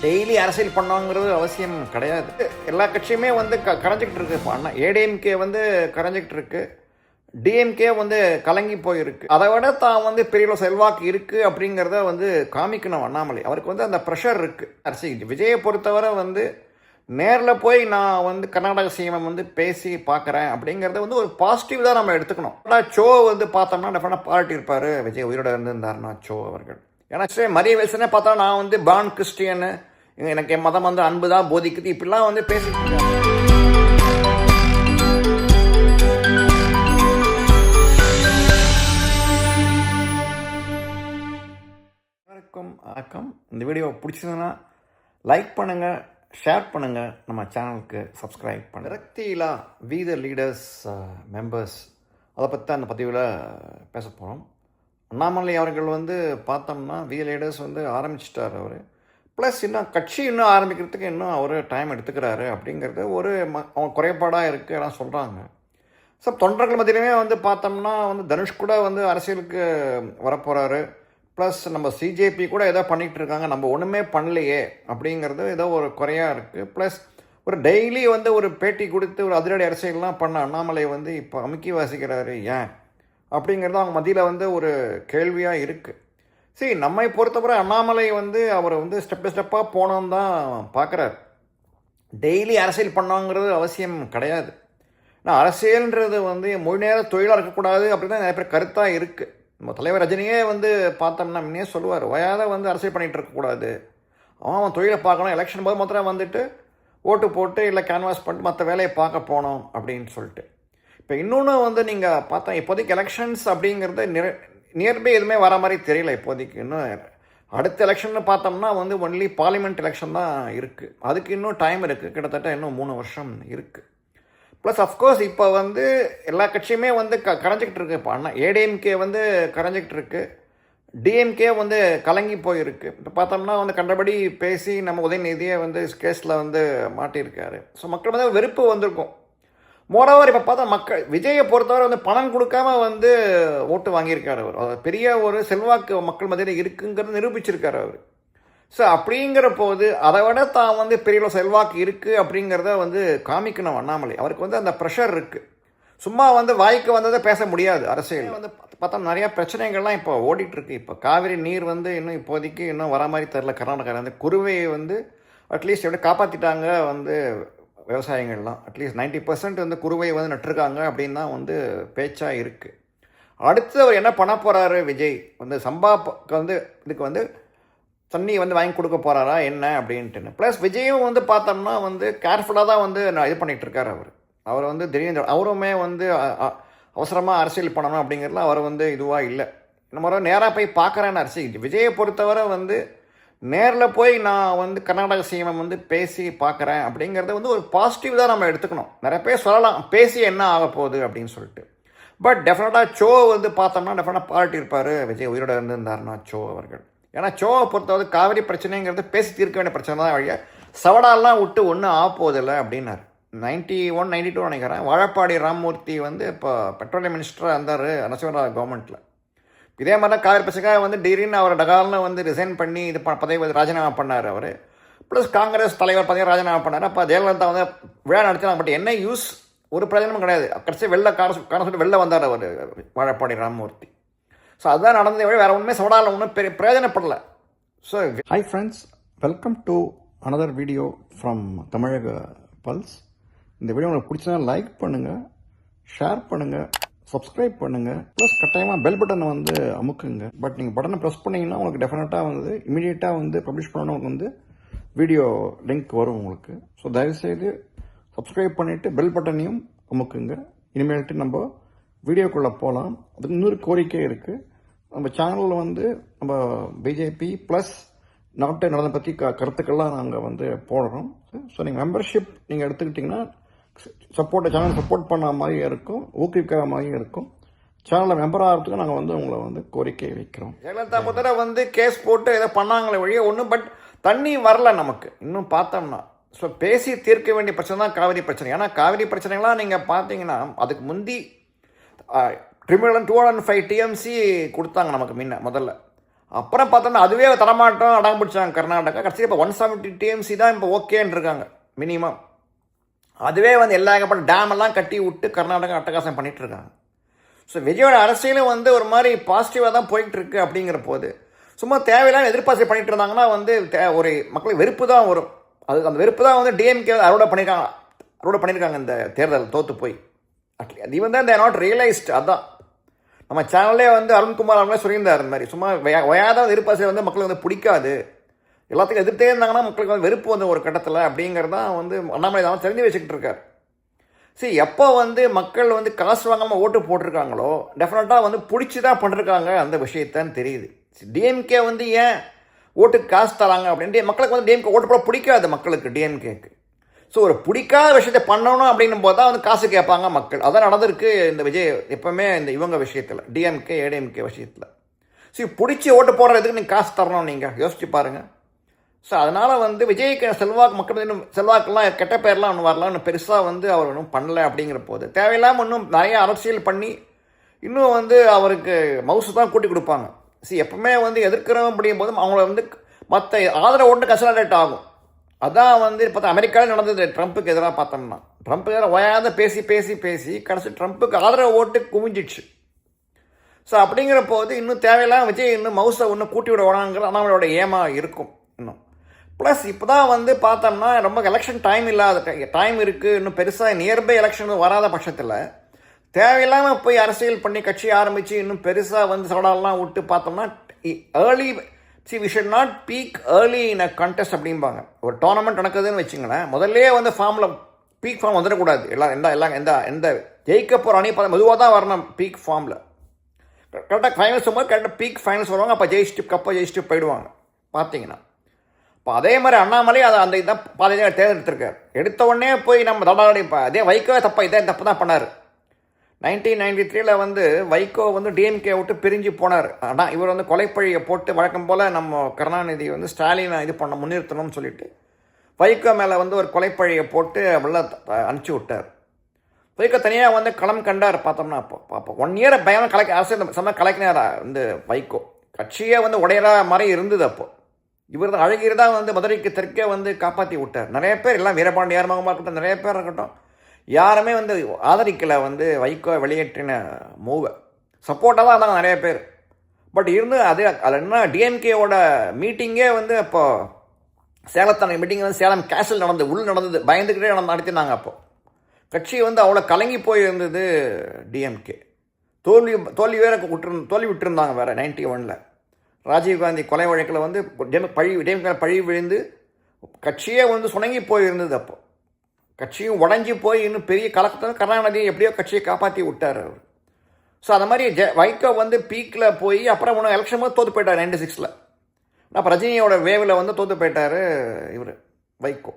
Daily அரசியல் பண்ணோங்கிறது அவசியம் கிடையாது. எல்லா கட்சியுமே வந்து கரைஞ்சிக்கிட்டு இருக்கு. இப்போ அண்ணா ஏடிஎம்கே வந்து கரைஞ்சிக்கிட்டு இருக்கு, டிஎம்கே வந்து கலங்கி போயிருக்கு. அதை விட தான் வந்து பெரிய செல்வாக்கு இருக்கு அப்படிங்கிறத வந்து காமிக்கணும் அண்ணாமலை. அவருக்கு வந்து அந்த ப்ரெஷர் இருக்கு. அரசியல் விஜயை பொறுத்தவரை வந்து நேரில் போய் நான் வந்து கர்நாடக சிஎம் வந்து பேசி பார்க்குறேன் அப்படிங்கிறத வந்து ஒரு பாசிட்டிவ் தான் நம்ம எடுத்துக்கணும். ஆனால் ஷோ வந்து பார்த்தோம்னா டெஃபினட்டாக பாராட்டி இருப்பார் விஜய் உயிரோட இருந்திருந்தாருன்னா ஷோ அவர்கள். ஏன்னா மரிய வில்சனே பார்த்தா நான் வந்து பான் கிறிஸ்டியனு, எனக்கு என் மதம் வந்து அன்பு தான் போதிக்குது, இப்படிலாம் வந்து பேசிட்டு இருக்காங்க. வணக்கம். இந்த வீடியோ பிடிச்சதுன்னா லைக் பண்ணுங்கள், ஷேர் பண்ணுங்கள், நம்ம சேனலுக்கு சப்ஸ்கிரைப் பண்ணுங்கள். விரக்தியிலா வி த லீடர்ஸ் மெம்பர்ஸ் அதை பற்றி தான் அந்த பதிவில் பேச போகிறோம். அண்ணாமலை அவர்கள் வந்து பார்த்தோம்னா வி லீடர்ஸ் வந்து ஆரம்பிச்சிட்டார் அவர். ப்ளஸ் இன்னும் கட்சி இன்னும் ஆரம்பிக்கிறதுக்கு இன்னும் அவர் டைம் எடுத்துக்கிறாரு அப்படிங்கிறது ஒரு அவங்க குறைபாடாக இருக்குது எல்லாம் சொல்கிறாங்க. ஸோ தொண்டர்கள் மத்தியிலுமே வந்து பார்த்தோம்னா வந்து தனுஷ் கூட வந்து அரசியலுக்கு வரப்போகிறாரு. ப்ளஸ் நம்ம சிஜேபி கூட ஏதோ பண்ணிகிட்டு இருக்காங்க, நம்ம ஒன்றுமே பண்ணலையே அப்படிங்கிறது ஏதோ ஒரு குறையாக இருக்குது. ப்ளஸ் ஒரு டெய்லி வந்து ஒரு பேட்டி கொடுத்து ஒரு அதிரடி அரசியல்லாம் பண்ண அண்ணாமலை வந்து இப்போ அமுக்கி வாசிக்கிறாரு ஏன் அப்படிங்கிறது அவங்க மத்தியில் வந்து ஒரு கேள்வியாக இருக்குது. சரி, நம்மை பொறுத்தவரை அண்ணாமலை வந்து அவர் வந்து ஸ்டெப் பை ஸ்டெப்பாக போனோன்னு தான் பார்க்குறாரு. டெய்லி அரசியல் பண்ணோங்கிறது அவசியம் கிடையாது. ஆனால் அரசியல்ன்றது வந்து முழு நேர தொழிலாக இருக்கக்கூடாது அப்படின்னு தான் நிறைய பேர் கருத்தாக இருக்குது. நம்ம தலைவர் ரஜினியே வந்து பார்த்தோம்னா முன்னே சொல்லுவார், வயாத வந்து அரசியல் பண்ணிகிட்டு இருக்கக்கூடாது, அவன் தொழிலை பார்க்கணும், எலெக்ஷன் போது மாத்திரம் வந்துட்டு ஓட்டு போட்டு இல்லை கேன்வாஸ் பண்ணிட்டு மற்ற வேலையை பார்க்க போனோம் அப்படின்னு சொல்லிட்டு. இப்போ இன்னொன்று வந்து நீங்கள் பார்த்தா இப்போதைக்கு எலெக்ஷன்ஸ் அப்படிங்கிறது நியர்பை எதுவுமே வர மாதிரி தெரியல இப்போதைக்கு. இன்னும் அடுத்த எலெக்ஷன் பார்த்தோம்னா வந்து ஒன்லி பார்லிமெண்ட் எலெக்ஷன் தான் இருக்குது. அதுக்கு இன்னும் டைம் இருக்குது, கிட்டத்தட்ட இன்னும் 3 வருஷம் இருக்குது. ப்ளஸ் அஃப்கோர்ஸ் இப்போ வந்து எல்லா கட்சியுமே வந்து கரைஞ்சிக்கிட்டு இருக்கு. இப்போ அண்ணா ஏடிஎம்கே வந்து கரைஞ்சிக்கிட்டு இருக்கு, டிஎம்கே வந்து கலங்கி போயிருக்கு. இப்போ பார்த்தோம்னா வந்து கண்டபடி பேசி நம்ம உதயநிதியை வந்து கேஸில் வந்து மாட்டியிருக்காரு. ஸோ மக்கள் வந்து வெறுப்பு வந்திருக்கும். மோரோவர் இப்போ பார்த்தா மக்கள் விஜயை பொறுத்தவரை வந்து பணம் கொடுக்காம வந்து ஓட்டு வாங்கியிருக்காரு அவர். அது பெரிய ஒரு செல்வாக்கு மக்கள் மத்தியில் இருக்குங்கிறது நிரூபிச்சிருக்காரு அவர். ஸோ அப்படிங்கிற போது அதை விட தான் வந்து பெரிய செல்வாக்கு இருக்குது அப்படிங்கிறத வந்து காமிக்கணும் அண்ணாமலை. அவருக்கு வந்து அந்த ப்ரெஷர் இருக்குது. சும்மா வந்து வாய்க்கு வந்ததை பேச முடியாது. அரசியல் வந்து பார்த்தா நிறையா பிரச்சனைகள்லாம் இப்போ ஓடிட்டுருக்கு. இப்போ காவிரி நீர் வந்து இன்னும் இப்போதைக்கு இன்னும் வர மாதிரி தெரில. கர்நாடகாவில் வந்து குருவையை வந்து அட்லீஸ்ட் எப்படி காப்பாற்றிட்டாங்க வந்து விவசாயிகள்லாம். அட்லீஸ்ட் 90% வந்து குருவை வந்து நட்டுருக்காங்க அப்படின்னு தான் வந்து பேச்சாக இருக்குது. அடுத்து அவர் என்ன பண்ண போகிறாரு விஜய் வந்து வந்து இதுக்கு வந்து தண்ணி வந்து வாங்கி கொடுக்க போகிறாரா என்ன அப்படின்ட்டுன்னு. ப்ளஸ் விஜயும் வந்து பார்த்தோம்னா வந்து கேர்ஃபுல்லாக தான் வந்து நான் இது பண்ணிகிட்டு இருக்காரு அவர் வந்து திடீர்னு அவருமே வந்து அவசரமாக அரசியல் பண்ணணும் அப்படிங்கிறதுல அவர் வந்து இதுவாக இல்லை. நம்ம நேராக போய் பார்க்குறேன்னு அரசியல் விஜயை பொறுத்தவரை வந்து நேரில் போய் நான் வந்து கர்நாடக சிஎம் வந்து பேசி பார்க்குறேன் அப்படிங்கிறத வந்து ஒரு பாசிட்டிவ் தான் நம்ம எடுத்துக்கணும். நிறைய பேர் சொல்லலாம் பேசி என்ன ஆக போகுது அப்படின்னு சொல்லிட்டு. பட் டெஃபினட்டாக ஷோ வந்து பார்த்தோம்னா டெஃபினட்டாக பாராட்டி இருப்பார் விஜய் உயிரோட இருந்திருந்தாருன்னா ஷோ அவர்கள். ஏன்னா ஷோவை பொறுத்தவரை காவிரி பிரச்சனைங்கிறது பேசி தீர்க்க வேண்டிய பிரச்சனை தான் வழியாக சவடாலாம் விட்டு ஒன்றும் ஆக போதில்லை அப்படின்னாரு. 91, 92 நினைக்கிறேன். வாழப்பாடி ராமமூர்த்தி வந்து இப்போ பெட்ரோலியம் மினிஸ்டராக இருந்தார் நரசிம்மராவ் கவர்மெண்ட்டில். இதே மாதிரி தான் காவிரி பிரச்சனைக்காக வந்து திடீர்னு அவர் டகால்னு வந்து ரிசைன் பண்ணி இது பதவி ராஜினாமா பண்ணார் அவர். ப்ளஸ் காங்கிரஸ் தலைவர் பதவி ராஜினாமா பண்ணார். அப்போ ஜெயலலிதா வந்து விழா நடத்தினாங்க. பட் என்ன யூஸ், ஒரு பிரயோஜனமும் கிடையாது. கடைசி காரணம் வெளில வந்தார் அவர் வாழப்பாடி ராமமூர்த்தி. ஸோ அதுதான் நடந்ததை விட வேறு ஒன்றுமே சவடால் ஒன்றும் பெரிய பிரயோஜனப்படலை. So hi friends, welcome to another video from Tamizhaga pulse. இந்த வீடியோ உங்களுக்கு பிடிச்சதா லைக் பண்ணுங்கள், ஷேர் பண்ணுங்கள், சப்ஸ்கிரைப் பண்ணுங்கள், ப்ளஸ் கட்டாயமாக பெல் பட்டனை வந்து அமுக்குங்க. பட் நீங்கள் பட்டனை ப்ரெஸ் பண்ணிங்கன்னா உங்களுக்கு டெஃபினட்டாக வந்து இமீடியட்டாக வந்து பப்ளிஷ் பண்ணணும் வந்து வீடியோ லிங்க் வரும் உங்களுக்கு. ஸோ தயவுசெய்து சப்ஸ்கிரைப் பண்ணிவிட்டு பெல் பட்டனையும் அமுக்குங்க. இனிமேல்ட்டு நம்ம வீடியோக்குள்ளே போகலாம். அதுக்கு இன்னொரு கோரிக்கை இருக்குது. நம்ம சேனலில் வந்து நம்ம பிஜேபி ப்ளஸ் நாட்டு நலனை பற்றி கருத்துக்கள்லாம் நாங்கள் வந்து போடுறோம். ஸோ நீங்கள் மெம்பர்ஷிப் நீங்கள் எடுத்துக்கிட்டிங்கன்னா சேனல் சப்போர்ட் பண்ண மாதிரியும் இருக்கும், ஊக்குவிக்கிற மாதிரியும் இருக்கும். சேனலில் மெம்பர் ஆகிறதுக்கு நாங்கள் வந்து உங்களை வந்து கோரிக்கை வைக்கிறோம். ஜெயலலிதா பத்திர வந்து கேஸ் போட்டு ஏதோ பண்ணாங்களே வழியே ஒன்றும், பட் தண்ணி வரல நமக்கு இன்னும் பார்த்தோம்னா. ஸோ பேசி தீர்க்க வேண்டிய பிரச்சனை தான் காவிரி பிரச்சனை. ஏன்னா காவிரி பிரச்சனைகள்லாம் நீங்கள் பார்த்தீங்கன்னா அதுக்கு முந்தி ட்ரிபியூனல் 205 டிஎம்சி கொடுத்தாங்க நமக்கு முதல்ல. அப்புறம் பார்த்தோம்னா அதுவே தரமாட்டோம் அடம் பிடிச்சாங்க கர்நாடகா. கடைசியில் இப்போ 170 டிஎம்சி தான் இப்போ ஓகேன்னு இருக்காங்க மினிமம். அதுவே வந்து எல்லா ஏகப்பட்ட டேம் எல்லாம் கட்டி விட்டு கர்நாடகா அட்டகாசம் பண்ணிட்டு இருக்காங்க. ஸோ விஜயோட அரசியலும் வந்து ஒரு மாதிரி பாசிட்டிவாக தான் போயிட்டு இருக்கு. அப்படிங்கிற போது சும்மா தேவையில்லாம எதிர்பார்த்து பண்ணிட்டு இருந்தாங்கன்னா வந்து ஒரு மக்களுக்கு வெறுப்பு தான் வரும். அது அந்த வெறுப்பு தான் வந்து டிஎம்கே அறுவடை பண்ணியிருக்காங்க இந்த தேர்தல் தோற்று போய். அது வந்து தேர் நாட் ரியலைஸ்ட். அதான் நம்ம சேனல்லே வந்து அருண்குமார் அவங்களே சொல்லியிருந்தார் இந்த மாதிரி சும்மா வயாத எதிர்பார்த்து வந்து மக்களுக்கு வந்து பிடிக்காது, எல்லாத்துக்கும் எதிர்த்தே இருந்தாங்கன்னா மக்களுக்கு வந்து வெறுப்பு வந்து ஒரு கட்டத்தில் அப்படிங்கிறதான் வந்து அண்ணாமலை தான் தெரிஞ்சு வச்சுக்கிட்டு இருக்கார். சரி, எப்போ வந்து மக்கள் வந்து காசு வாங்காமல் ஓட்டு போட்டிருக்காங்களோ டெஃபினட்டாக வந்து பிடிச்சி தான் பண்ணிருக்காங்க அந்த விஷயத்தான்னு தெரியுது. டிஎம்கே வந்து ஏன் ஓட்டுக்கு காசு தராங்க அப்படின்ட்டு மக்களுக்கு வந்து டிஎம்கே ஓட்டு போட பிடிக்காது மக்களுக்கு டிஎம்கேக்கு. ஸோ ஒரு பிடிக்காத விஷயத்தை பண்ணணும் அப்படின்னும் போது தான் வந்து காசு கேட்பாங்க மக்கள். அதான் நடந்திருக்கு இந்த விஜய் எப்போவுமே இந்த இவங்க விஷயத்தில், டிஎம்கே ஏடிஎம்கே விஷயத்தில். சரி, பிடிச்சி ஓட்டு போடுறதுக்கு நீங்கள் காசு தரணும், நீங்கள் யோசிச்சு பாருங்கள். ஸோ அதனால் வந்து விஜய்க்கு செல்வாக்கு மக்கள் இன்னும் செல்வாக்கெல்லாம் கெட்ட பேர்லாம் ஒன்று வரலாம், இன்னும் பெருசாக வந்து அவர் ஒன்றும் பண்ணலை. அப்படிங்கிற போது தேவையில்லாமல் இன்னும் நிறைய அரசியல் பண்ணி இன்னும் வந்து அவருக்கு மவுசு தான் கூட்டி கொடுப்பாங்க. சரி, எப்பவுமே வந்து எதிர்க்கிறோம் அப்படிங்கும் போது அவங்கள வந்து மற்ற ஆதரவு ஒன்று கன்சல்டேட் ஆகும். அதான் வந்து பார்த்தா அமெரிக்காவில் நடந்தது. ட்ரம்ப்புக்கு எதிராக பார்த்தோம்னா ட்ரம்ப்புக்கு எதிராக ஓயாத பேசி பேசி பேசி கடைசி ட்ரம்ப்புக்கு ஆதரவு ஓட்டு குவிஞ்சிடுச்சு. ஸோ அப்படிங்கிற போது இன்னும் தேவையில்லாம் விஜய் இன்னும் மவுசை ஒன்று கூட்டி விட வேணாங்கிற நம்மளோட ஏமா இருக்கும் இன்னும். ப்ளஸ் இப்போ தான் வந்து பார்த்தோம்னா ரொம்ப எலெக்ஷன் டைம் இல்லாத டைம் இருக்குது. இன்னும் பெருசாக நியர்பை எலெக்ஷன் வராத பட்சத்தில் தேவையில்லாமல் போய் அரசியல் பண்ணி கட்சி ஆரம்பித்து இன்னும் பெருசாக வந்து சவடாலாம் விட்டு பார்த்தோம்னா early we should not peak early in a contest அப்படிம்பாங்க. ஒரு டோர்னமெண்ட் நடக்குதுன்னு வச்சுங்களேன், முதல்லே வந்து ஃபார்மில் பீக் ஃபார்ம் வந்துடக்கூடாது. எந்த ஜெயிக்க போகிற அணி பார்த்தா மெதுவாக தான் வரணும் பீக் ஃபார்மில். கரெக்டாக ஃபைனல்ஸ் வரும்போது கரெக்டாக பீக் ஃபைனல்ஸ் வருவாங்க, அப்போ கப்பை ஜெயிச்சுட்டு போயிடுவாங்க பார்த்தீங்கன்னா. இப்போ அதே மாதிரி அண்ணாமலை அதை அந்த இதான் பாதையாக தேர்ந்தெடுத்திருக்கார். எடுத்த உடனே போய் நம்ம தடாடி அதே வைகோ இதே தப்பு தான் பண்ணார். 1993 வந்து வைகோ வந்து டிஎம்கே விட்டு பிரிஞ்சு போனார். ஆனால் இவர் வந்து கொலைப்பழியை போட்டு வழக்கம் போல் நம்ம கருணாநிதி வந்து ஸ்டாலினை இது பண்ண முன்னிறுத்தணும்னு சொல்லிட்டு வைகோ மேலே வந்து ஒரு கொலைப்பழியை போட்டு உள்ள அனுப்பிச்சி விட்டார். வைகோ தனியாக வந்து களம் கண்டார். பார்த்தோம்னா அப்போ 1 இயர் பயணம் அரசியல் கலக்கினார் வந்து வைகோ. கட்சியே வந்து உடையிற மாதிரி இருந்தது. அப்போ இவர் தான் அழகிரி தான் வந்து மதுரைக்கு தெற்கே வந்து காப்பாற்றி விட்டார். நிறைய பேர் எல்லாம் வீரபாண்டியார் மகமாக இருக்கட்டும், நிறைய பேர் இருக்கட்டும், யாருமே வந்து ஆதரிக்கலை வந்து வைகோ வெளியேற்றின மூவை. சப்போர்ட்டாக தான் இருந்தாங்க நிறைய பேர். பட் இருந்து அதில் என்ன டிஎம்கேவோட மீட்டிங்கே வந்து அப்போ சேலத்தான மீட்டிங் வந்து சேலம் கேசல் நடந்தது, பயந்துக்கிட்டே நடத்தினாங்க. அப்போது கட்சி வந்து அவ்வளோ கலங்கி போயிருந்தது டிஎம்கே. தோல்வி விட்டுருந்தாங்க வேறு 91 ராஜீவ்காந்தி கொலை வழக்கில் வந்து டிஎம்கே பழி விழுந்து கட்சியே வந்து சுணங்கி போயிருந்தது. அப்போ கட்சியும் உடஞ்சி போய் இன்னும் பெரிய கலக்கத்தை கருணாநிதியை எப்படியோ கட்சியை காப்பாற்றி விட்டார் அவர். ஸோ அந்த மாதிரி வைகோ வந்து பீக்கில் போய் அப்புறம் ஒன்று எலெக்ஷன் போது தோற்று போயிட்டார் 96. அப்போ ரஜினியோட வேவில் வந்து தோற்று போயிட்டார் இவர் வைகோ.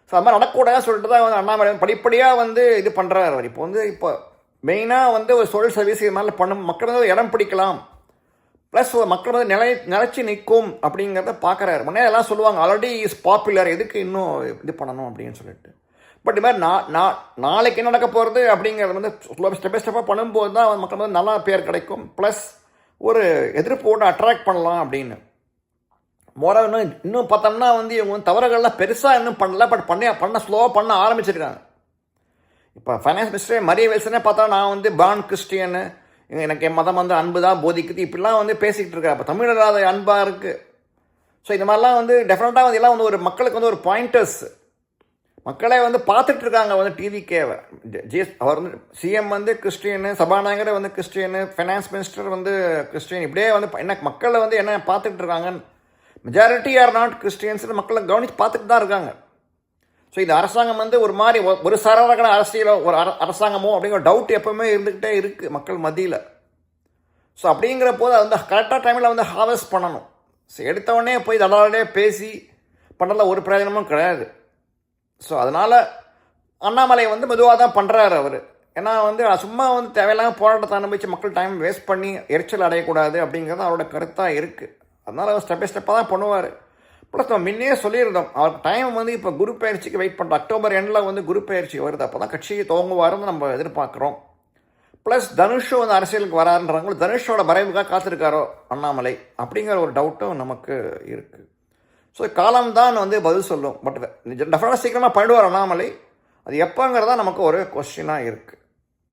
ஸோ அது மாதிரி நடக்கூடாதுன்னு சொல்லிட்டு தான் வந்து அண்ணாமலை படிப்படியாக வந்து இது பண்ணுறாரு அவர். இப்போ மெயினாக வந்து ஒரு சோஷியல் சர்வீஸ் இது மாதிரி மக்கள் வந்து இடம் பிடிக்கலாம், ப்ளஸ் மக்கள் வந்து நிலைச்சி நிற்கும் அப்படிங்கிறத பார்க்குறாரு. முன்னே எல்லாம் சொல்லுவாங்க ஆல்ரெடி இஸ் பாப்புலர், எதுக்கு இன்னும் இது பண்ணணும் அப்படின்னு சொல்லிட்டு. பட் இது மாதிரி நாளைக்கு என்ன நடக்க போகிறது அப்படிங்கிறது வந்து ஸ்டெப் பை ஸ்டெப்பாக பண்ணும்போது தான் மக்கள் வந்து நல்லா பேர் கிடைக்கும், ப்ளஸ் ஒரு எதிர்ப்போடு அட்ராக்ட் பண்ணலாம் அப்படின்னு. இன்னும் பார்த்தோம்னா வந்து இவங்க வந்து தவறுகள்லாம் பெருசாக இன்னும் பண்ணல, பட் பண்ண ஸ்லோவாக பண்ண ஆரம்பிச்சிருக்காங்க. இப்போ ஃபைனான்ஸ் மினிஸ்டர் மரிய வில்சனே பார்த்தா நான் வந்து பான் கிறிஸ்டியனு, எனக்கு என் மதம் வந்து அன்பு தான் போதிக்குது, இப்படிலாம் வந்து பேசிக்கிட்டு இருக்கா. அப்போ தமிழர் அது அன்பாக இருக்குது. ஸோ இந்த மாதிரிலாம் வந்து டெஃபினட்டாக வந்து எல்லாம் வந்து ஒரு மக்களுக்கு வந்து ஒரு பாயிண்டர்ஸ் மக்களே வந்து பார்த்துட்டு இருக்காங்க வந்து டிவிக்கேவை. அவர் வந்து சிஎம் வந்து கிறிஸ்டியனு, சபாநாயகர் வந்து கிறிஸ்டியனு, ஃபைனான்ஸ் மினிஸ்டர் வந்து கிறிஸ்டியன், இப்படியே வந்து என்ன மக்களை வந்து என்ன பார்த்துட்டு இருக்காங்கன்னு. மெஜாரிட்டி ஆர் நாட் கிறிஸ்டியன்ஸ்னு மக்களை கவனித்து பார்த்துட்டு தான் இருக்காங்க. ஸோ இந்த அரசாங்கம் வந்து ஒரு மாதிரி ஒரு சாராரண அரசியலோ ஒரு அரசாங்கமோ அப்படிங்கிற டவுட் எப்போவுமே இருந்துக்கிட்டே இருக்குது மக்கள் மத்தியில். ஸோ அப்படிங்கிற போது அது வந்து கரெக்டாக டைமில் வந்து ஹார்வெஸ்ட் பண்ணணும். ஸோ எடுத்தவொடனே போய் தடாலே பேசி பண்ணுறதுல ஒரு பிரயோஜனமும் கிடையாது. ஸோ அதனால் அண்ணாமலை வந்து மெதுவாக தான் பண்ணுறாரு அவர். ஏன்னா வந்து சும்மா வந்து தேவையில்லாமல் போராட்டத்தை அனுபவித்து மக்கள் டைம் வேஸ்ட் பண்ணி எரிச்சல் அடையக்கூடாது அப்படிங்கிறது அவரோட கருத்தாக இருக்குது. அதனால் அவர் ஸ்டெப் பை ஸ்டெப்பாக தான் பண்ணுவார். ப்ளஸ் நம்ம முன்னே சொல்லியிருந்தோம் அவருக்கு டைம் வந்து இப்போ குரு பயிற்சிக்கு வெயிட் பண்ணுறோம். அக்டோபர் எண்டில் வந்து குரு பயிற்சி வருது, அப்போ தான் கட்சியை துவங்குவாருன்னு நம்ம எதிர்பார்க்குறோம். ப்ளஸ் தனுஷும் வந்து அரசியலுக்கு வராருன்றாங்களோ தனுஷோட மறைவுக்காக காத்திருக்காரோ அண்ணாமலை அப்படிங்கிற ஒரு டவுட்டும் நமக்கு இருக்குது. ஸோ காலம்தான் வந்து பதில் சொல்லும். பட் டெஃபினட்டாக சீக்கிரமாக பண்ணிடுவார் அண்ணாமலை. அது எப்போங்கிறதா நமக்கு ஒரு கொஸ்டினாக இருக்குது.